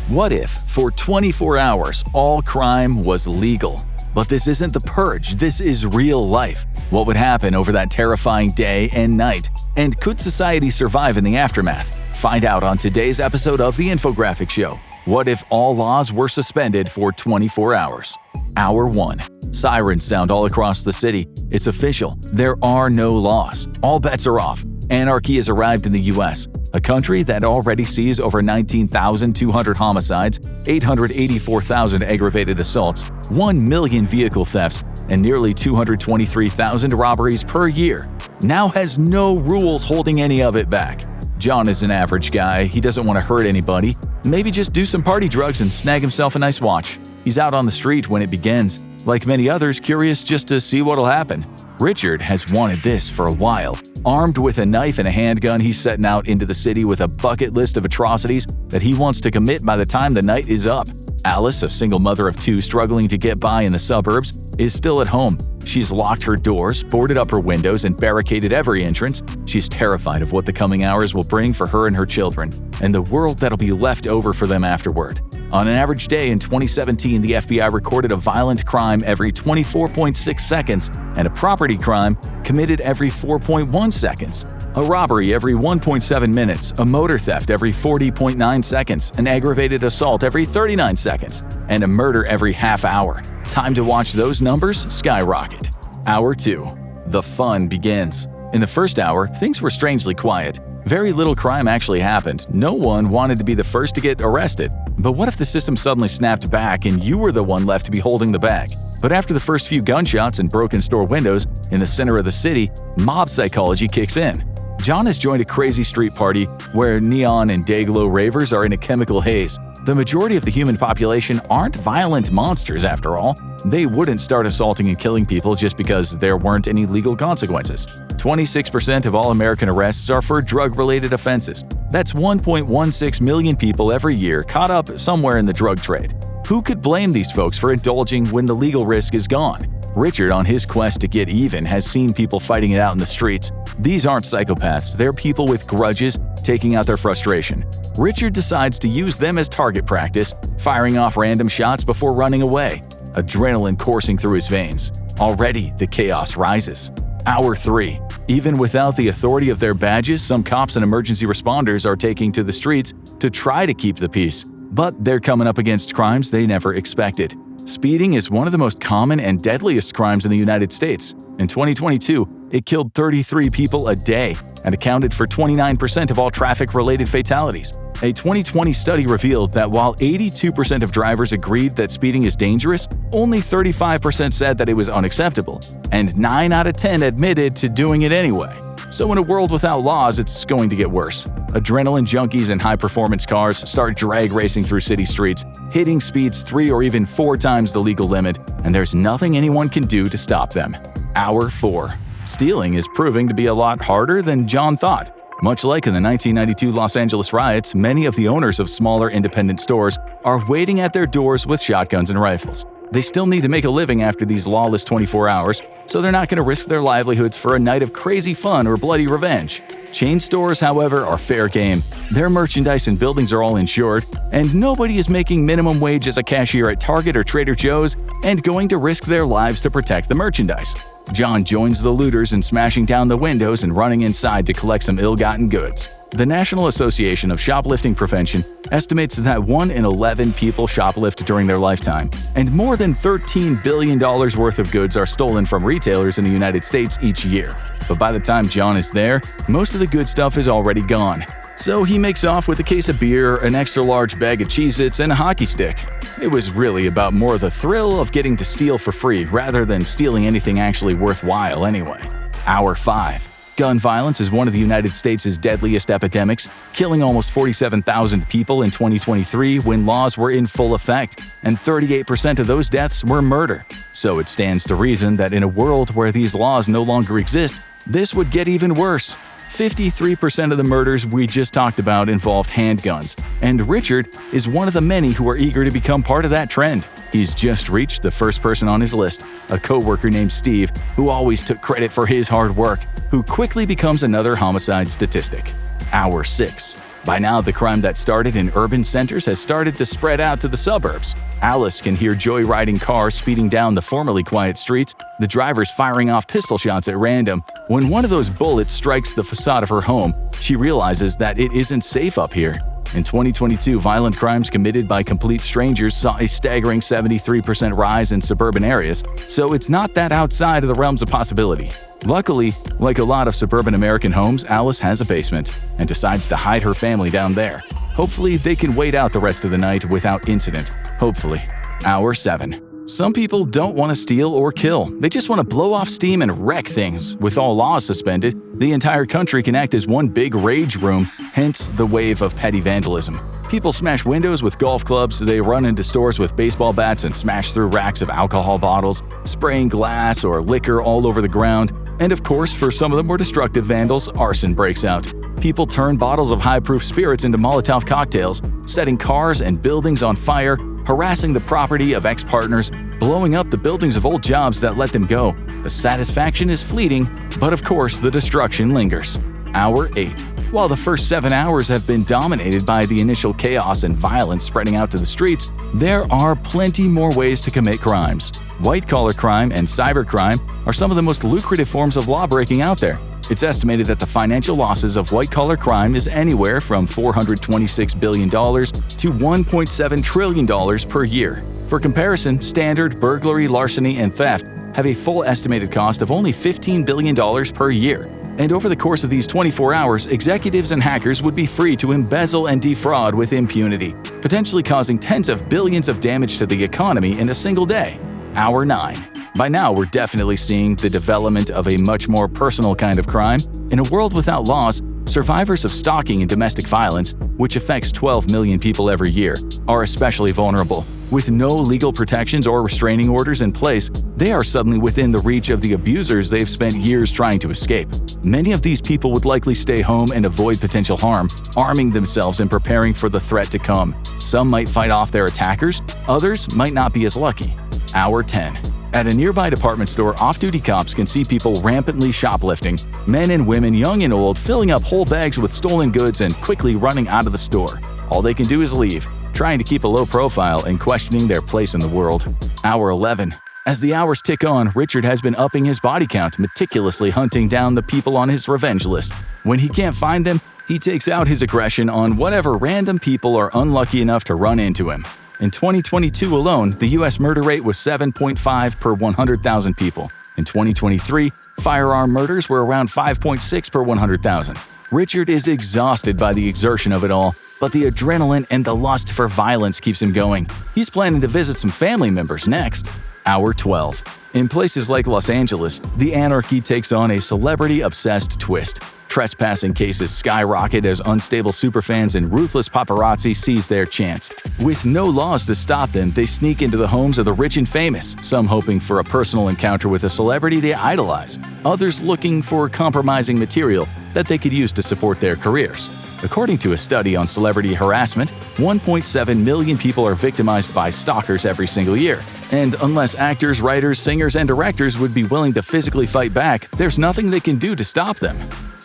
What if, for 24 hours, all crime was legal? But this isn't the purge, this is real life. What would happen over that terrifying day and night? And could society survive in the aftermath? Find out on today's episode of The Infographic Show. What if all laws were suspended for 24 hours? Hour 1. Sirens sound all across the city. It's official. There are no laws. All bets are off. Anarchy has arrived in the U.S., a country that already sees over 19,200 homicides, 884,000 aggravated assaults, 1 million vehicle thefts, and nearly 223,000 robberies per year. Now has no rules holding any of it back. John is an average guy. He doesn't want to hurt anybody. Maybe just do some party drugs and snag himself a nice watch. He's out on the street when it begins. Like many others, curious just to see what'll happen. Richard has wanted this for a while. Armed with a knife and a handgun, he's setting out into the city with a bucket list of atrocities that he wants to commit by the time the night is up. Alice, a single mother of 2 struggling to get by in the suburbs, is still at home. She's locked her doors, boarded up her windows, and barricaded every entrance. She's terrified of what the coming hours will bring for her and her children, and the world that'll be left over for them afterward. On an average day in 2017, the FBI recorded a violent crime every 24.6 seconds and a property crime committed every 4.1 seconds. A robbery every 1.7 minutes, a motor theft every 40.9 seconds, an aggravated assault every 39 seconds, and a murder every half hour. Time to watch those numbers skyrocket. Hour 2. The fun begins. In the first hour, things were strangely quiet. Very little crime actually happened. No one wanted to be the first to get arrested. But what if the system suddenly snapped back and you were the one left to be holding the bag? But after the first few gunshots and broken store windows in the center of the city, mob psychology kicks in. John has joined a crazy street party where neon and day-glow ravers are in a chemical haze. The majority of the human population aren't violent monsters after all. They wouldn't start assaulting and killing people just because there weren't any legal consequences. 26% of all American arrests are for drug-related offenses. That's 1.16 million people every year caught up somewhere in the drug trade. Who could blame these folks for indulging when the legal risk is gone? Richard, on his quest to get even, has seen people fighting it out in the streets. These aren't psychopaths, they're people with grudges taking out their frustration. Richard decides to use them as target practice, firing off random shots before running away. Adrenaline coursing through his veins. Already, the chaos rises. Hour 3. Even without the authority of their badges, some cops and emergency responders are taking to the streets to try to keep the peace. But they're coming up against crimes they never expected. Speeding is one of the most common and deadliest crimes in the United States. In 2022, it killed 33 people a day and accounted for 29% of all traffic-related fatalities. A 2020 study revealed that while 82% of drivers agreed that speeding is dangerous, only 35% said that it was unacceptable, and 9 out of 10 admitted to doing it anyway. So in a world without laws, it's going to get worse. Adrenaline junkies in high-performance cars start drag racing through city streets, hitting speeds 3 or even 4 times the legal limit, and there's nothing anyone can do to stop them. Hour 4. Stealing is proving to be a lot harder than John thought. Much like in the 1992 Los Angeles riots, many of the owners of smaller independent stores are waiting at their doors with shotguns and rifles. They still need to make a living after these lawless 24 hours, so they're not going to risk their livelihoods for a night of crazy fun or bloody revenge. Chain stores, however, are fair game. Their merchandise and buildings are all insured, and nobody is making minimum wage as a cashier at Target or Trader Joe's and going to risk their lives to protect the merchandise. John joins the looters in smashing down the windows and running inside to collect some ill-gotten goods. The National Association of Shoplifting Prevention estimates that 1 in 11 people shoplift during their lifetime, and more than $13 billion worth of goods are stolen from retailers in the United States each year. But by the time John is there, most of the good stuff is already gone. So he makes off with a case of beer, an extra-large bag of Cheez-Its, and a hockey stick. It was really about more the thrill of getting to steal for free rather than stealing anything actually worthwhile anyway. Hour 5. Gun violence is one of the United States' deadliest epidemics, killing almost 47,000 people in 2023 when laws were in full effect, and 38% of those deaths were murder. So it stands to reason that in a world where these laws no longer exist, this would get even worse. 53% of the murders we just talked about involved handguns, and Richard is one of the many who are eager to become part of that trend. He's just reached the first person on his list, a coworker named Steve, who always took credit for his hard work, who quickly becomes another homicide statistic. Hour 6. By now, the crime that started in urban centers has started to spread out to the suburbs. Alice can hear joyriding cars speeding down the formerly quiet streets, the drivers firing off pistol shots at random. When one of those bullets strikes the facade of her home, she realizes that it isn't safe up here. In 2022, violent crimes committed by complete strangers saw a staggering 73% rise in suburban areas, so it's not that outside of the realms of possibility. Luckily, like a lot of suburban American homes, Alice has a basement and decides to hide her family down there. Hopefully, they can wait out the rest of the night without incident. Hopefully. Hour 7. Some people don't want to steal or kill. They just want to blow off steam and wreck things. With all laws suspended, the entire country can act as one big rage room, hence the wave of petty vandalism. People smash windows with golf clubs, they run into stores with baseball bats and smash through racks of alcohol bottles, spraying glass or liquor all over the ground. And of course, for some of the more destructive vandals, arson breaks out. People turn bottles of high-proof spirits into Molotov cocktails, setting cars and buildings on fire, harassing the property of ex-partners, blowing up the buildings of old jobs that let them go. The satisfaction is fleeting, but of course the destruction lingers. Hour 8. While the first 7 hours have been dominated by the initial chaos and violence spreading out to the streets, there are plenty more ways to commit crimes. White-collar crime and cybercrime are some of the most lucrative forms of law-breaking out there. It's estimated that the financial losses of white-collar crime is anywhere from $426 billion to $1.7 trillion per year. For comparison, standard burglary, larceny, and theft have a full estimated cost of only $15 billion per year. And over the course of these 24 hours, executives and hackers would be free to embezzle and defraud with impunity, potentially causing tens of billions of damage to the economy in a single day. Hour 9. By now, we're definitely seeing the development of a much more personal kind of crime. In a world without laws, survivors of stalking and domestic violence, which affects 12 million people every year, are especially vulnerable. With no legal protections or restraining orders in place, they are suddenly within the reach of the abusers they've spent years trying to escape. Many of these people would likely stay home and avoid potential harm, arming themselves and preparing for the threat to come. Some might fight off their attackers, others might not be as lucky. Hour 10. At a nearby department store, off-duty cops can see people rampantly shoplifting, men and women, young and old, filling up whole bags with stolen goods and quickly running out of the store. All they can do is leave, trying to keep a low profile and questioning their place in the world. Hour 11. As the hours tick on, Richard has been upping his body count, meticulously hunting down the people on his revenge list. When he can't find them, he takes out his aggression on whatever random people are unlucky enough to run into him. In 2022 alone, the U.S. murder rate was 7.5 per 100,000 people. In 2023, firearm murders were around 5.6 per 100,000. Richard is exhausted by the exertion of it all, but the adrenaline and the lust for violence keeps him going. He's planning to visit some family members next. Hour 12. In places like Los Angeles, the anarchy takes on a celebrity-obsessed twist. Trespassing cases skyrocket as unstable superfans and ruthless paparazzi seize their chance. With no laws to stop them, they sneak into the homes of the rich and famous, some hoping for a personal encounter with a celebrity they idolize, others looking for compromising material that they could use to support their careers. According to a study on celebrity harassment, 1.7 million people are victimized by stalkers every single year. And unless actors, writers, singers, and directors would be willing to physically fight back, there's nothing they can do to stop them.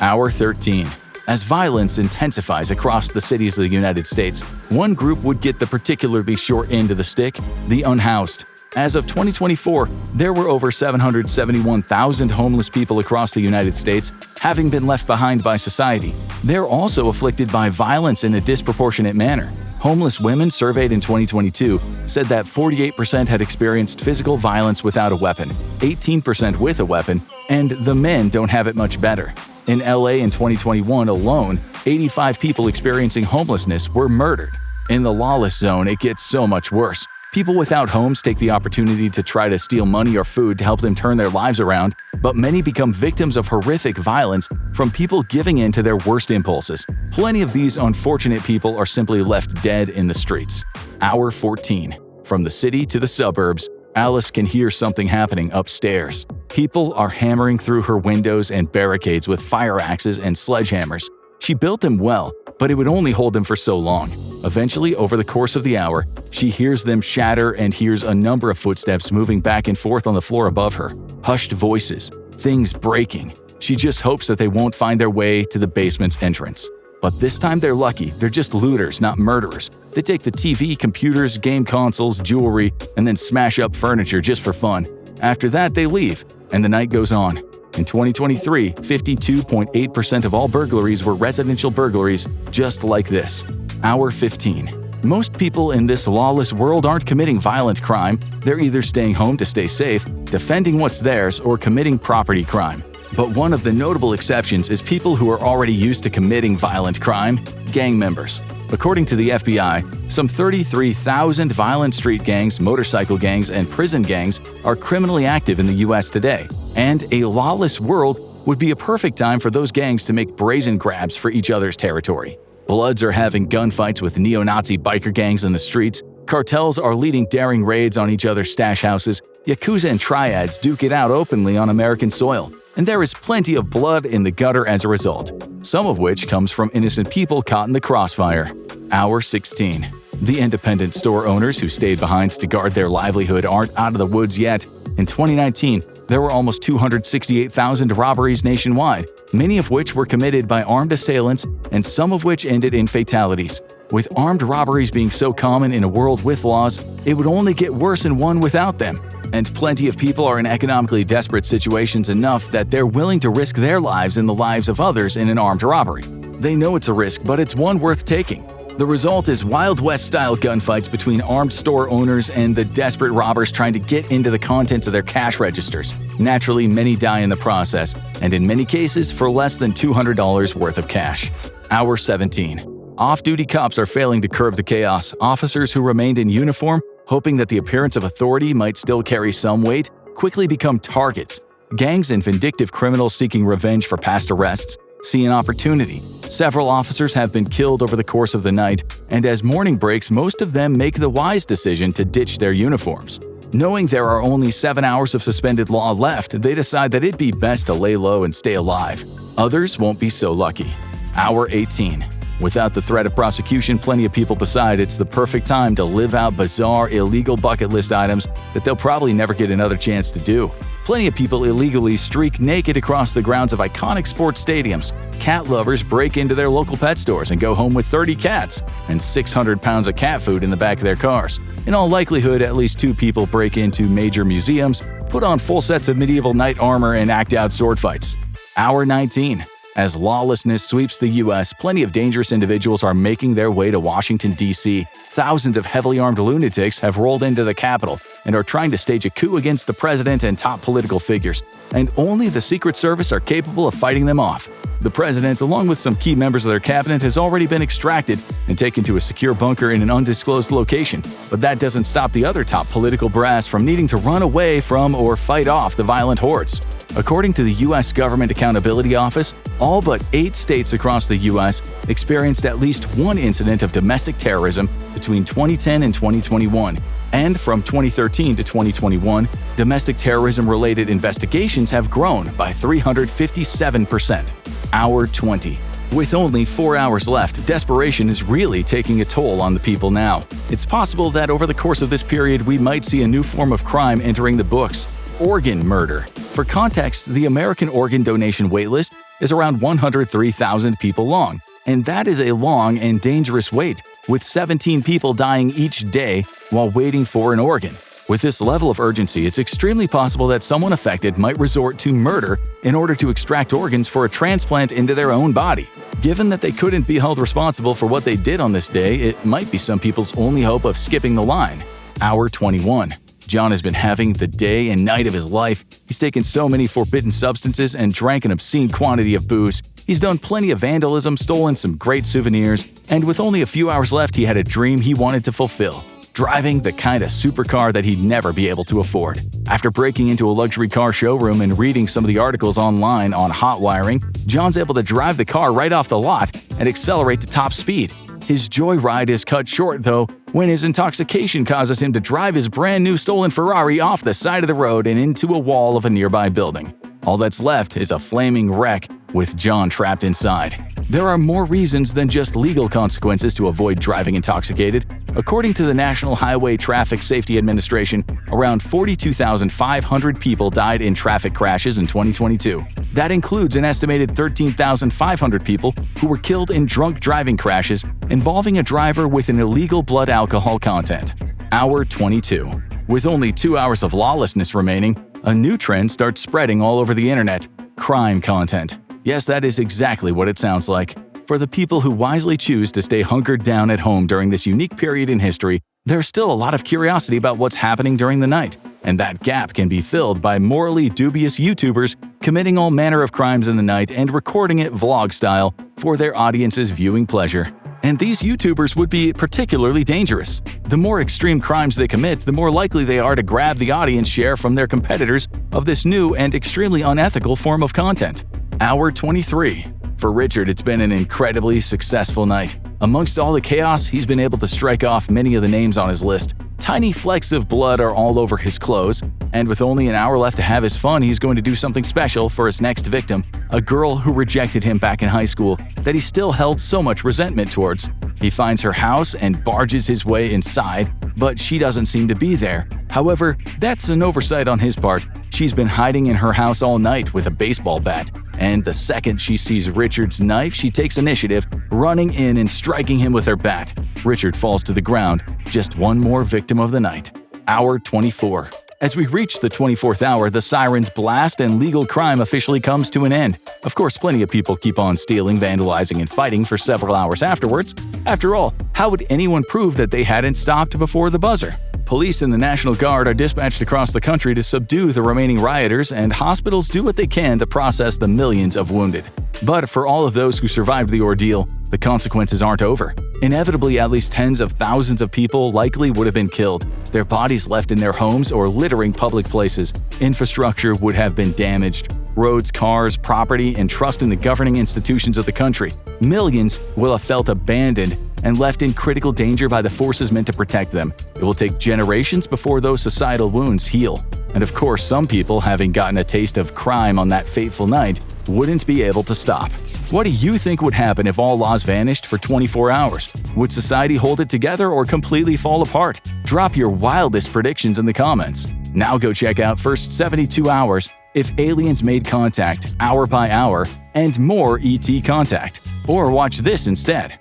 Hour 13. As violence intensifies across the cities of the United States, one group would get the particularly short end of the stick: the unhoused. As of 2024, there were over 771,000 homeless people across the United States, having been left behind by society. They're also afflicted by violence in a disproportionate manner. Homeless women surveyed in 2022 said that 48% had experienced physical violence without a weapon, 18% with a weapon, and the men don't have it much better. In LA in 2021 alone, 85 people experiencing homelessness were murdered. In the lawless zone, it gets so much worse. People without homes take the opportunity to try to steal money or food to help them turn their lives around, but many become victims of horrific violence from people giving in to their worst impulses. Plenty of these unfortunate people are simply left dead in the streets. Hour 14. From the city to the suburbs, Alice can hear something happening upstairs. People are hammering through her windows and barricades with fire axes and sledgehammers. She built them well, but it would only hold them for so long. Eventually, over the course of the hour, she hears them shatter and hears a number of footsteps moving back and forth on the floor above her. Hushed voices, things breaking. She just hopes that they won't find their way to the basement's entrance. But this time they're lucky, they're just looters, not murderers. They take the TV, computers, game consoles, jewelry, and then smash up furniture just for fun. After that, they leave, and the night goes on. In 2023, 52.8% of all burglaries were residential burglaries, just like this. Hour 15. Most people in this lawless world aren't committing violent crime. They're either staying home to stay safe, defending what's theirs, or committing property crime. But one of the notable exceptions is people who are already used to committing violent crime – gang members. According to the FBI, some 33,000 violent street gangs, motorcycle gangs, and prison gangs are criminally active in the U.S. today. And a lawless world would be a perfect time for those gangs to make brazen grabs for each other's territory. Bloods are having gunfights with neo-Nazi biker gangs in the streets, cartels are leading daring raids on each other's stash houses, yakuza and triads duke it out openly on American soil, and there is plenty of blood in the gutter as a result, some of which comes from innocent people caught in the crossfire. Hour 16. The independent store owners who stayed behind to guard their livelihood aren't out of the woods yet. In 2019, there were almost 268,000 robberies nationwide, many of which were committed by armed assailants and some of which ended in fatalities. With armed robberies being so common in a world with laws, it would only get worse in one without them. And plenty of people are in economically desperate situations enough that they're willing to risk their lives and the lives of others in an armed robbery. They know it's a risk, but it's one worth taking. The result is Wild West-style gunfights between armed store owners and the desperate robbers trying to get into the contents of their cash registers. Naturally, many die in the process, and in many cases for less than $200 worth of cash. Hour 17. Off-duty cops are failing to curb the chaos. Officers who remained in uniform, hoping that the appearance of authority might still carry some weight, quickly become targets. Gangs and vindictive criminals seeking revenge for past arrests see an opportunity. Several officers have been killed over the course of the night, and as morning breaks, most of them make the wise decision to ditch their uniforms. Knowing there are only 7 hours of suspended law left, they decide that it'd be best to lay low and stay alive. Others won't be so lucky. Hour 18. Without the threat of prosecution, plenty of people decide it's the perfect time to live out bizarre, illegal bucket list items that they'll probably never get another chance to do. Plenty of people illegally streak naked across the grounds of iconic sports stadiums. Cat lovers break into their local pet stores and go home with 30 cats and 600 pounds of cat food in the back of their cars. In all likelihood, at least 2 people break into major museums, put on full sets of medieval knight armor, and act out sword fights. Hour 19. As lawlessness sweeps the U.S., plenty of dangerous individuals are making their way to Washington, D.C. Thousands of heavily armed lunatics have rolled into the Capitol and are trying to stage a coup against the president and top political figures, and only the Secret Service are capable of fighting them off. The president, along with some key members of their cabinet, has already been extracted and taken to a secure bunker in an undisclosed location, but that doesn't stop the other top political brass from needing to run away from or fight off the violent hordes. According to the U.S. Government Accountability Office, all but 8 states across the U.S. experienced at least one incident of domestic terrorism between 2010 and 2021. And from 2013 to 2021, domestic terrorism-related investigations have grown by 357%. Hour 20. With only 4 hours left, desperation is really taking a toll on the people now. It's possible that over the course of this period, we might see a new form of crime entering the books: organ murder. For context, the American organ donation waitlist is around 103,000 people long, and that is a long and dangerous wait, with 17 people dying each day while waiting for an organ. With this level of urgency, it's extremely possible that someone affected might resort to murder in order to extract organs for a transplant into their own body. Given that they couldn't be held responsible for what they did on this day, it might be some people's only hope of skipping the line. Hour 21. John has been having the day and night of his life. He's taken so many forbidden substances and drank an obscene quantity of booze. He's done plenty of vandalism, stolen some great souvenirs, and with only a few hours left, he had a dream he wanted to fulfill: driving the kind of supercar that he'd never be able to afford. After breaking into a luxury car showroom and reading some of the articles online on hot wiring, John's able to drive the car right off the lot and accelerate to top speed. His joyride is cut short, though, when his intoxication causes him to drive his brand new stolen Ferrari off the side of the road and into a wall of a nearby building. All that's left is a flaming wreck with John trapped inside. There are more reasons than just legal consequences to avoid driving intoxicated. According to the National Highway Traffic Safety Administration, around 42,500 people died in traffic crashes in 2022. That includes an estimated 13,500 people who were killed in drunk driving crashes involving a driver with an illegal blood alcohol content. Hour 22. With only 2 hours of lawlessness remaining, a new trend starts spreading all over the internet: crime content. Yes, that is exactly what it sounds like. For the people who wisely choose to stay hunkered down at home during this unique period in history, there's still a lot of curiosity about what's happening during the night, and that gap can be filled by morally dubious YouTubers committing all manner of crimes in the night and recording it vlog style for their audience's viewing pleasure. And these YouTubers would be particularly dangerous. The more extreme crimes they commit, the more likely they are to grab the audience share from their competitors of this new and extremely unethical form of content. Hour 23. For Richard, it's been an incredibly successful night. Amongst all the chaos, he's been able to strike off many of the names on his list. Tiny flecks of blood are all over his clothes, and with only an hour left to have his fun, he's going to do something special for his next victim, a girl who rejected him back in high school that he still held so much resentment towards. He finds her house and barges his way inside, but she doesn't seem to be there. However, that's an oversight on his part. She's been hiding in her house all night with a baseball bat, and the second she sees Richard's knife, she takes initiative, running in and striking him with her bat. Richard falls to the ground, just one more victim of the night. Hour 24. As we reach the 24th hour, the sirens blast and legal crime officially comes to an end. Of course, plenty of people keep on stealing, vandalizing, and fighting for several hours afterwards. After all, how would anyone prove that they hadn't stopped before the buzzer? Police and the National Guard are dispatched across the country to subdue the remaining rioters, and hospitals do what they can to process the millions of wounded. But for all of those who survived the ordeal, the consequences aren't over. Inevitably, at least tens of thousands of people likely would have been killed, their bodies left in their homes or littering public places. Infrastructure would have been damaged. Roads, cars, property, and trust in the governing institutions of the country. Millions will have felt abandoned and left in critical danger by the forces meant to protect them. It will take generations before those societal wounds heal. And of course, some people, having gotten a taste of crime on that fateful night, wouldn't be able to stop. What do you think would happen if all laws vanished for 24 hours? Would society hold it together or completely fall apart? Drop your wildest predictions in the comments. Now go check out First 72 Hours, If Aliens Made Contact, Hour by Hour, and more ET Contact. Or watch this instead.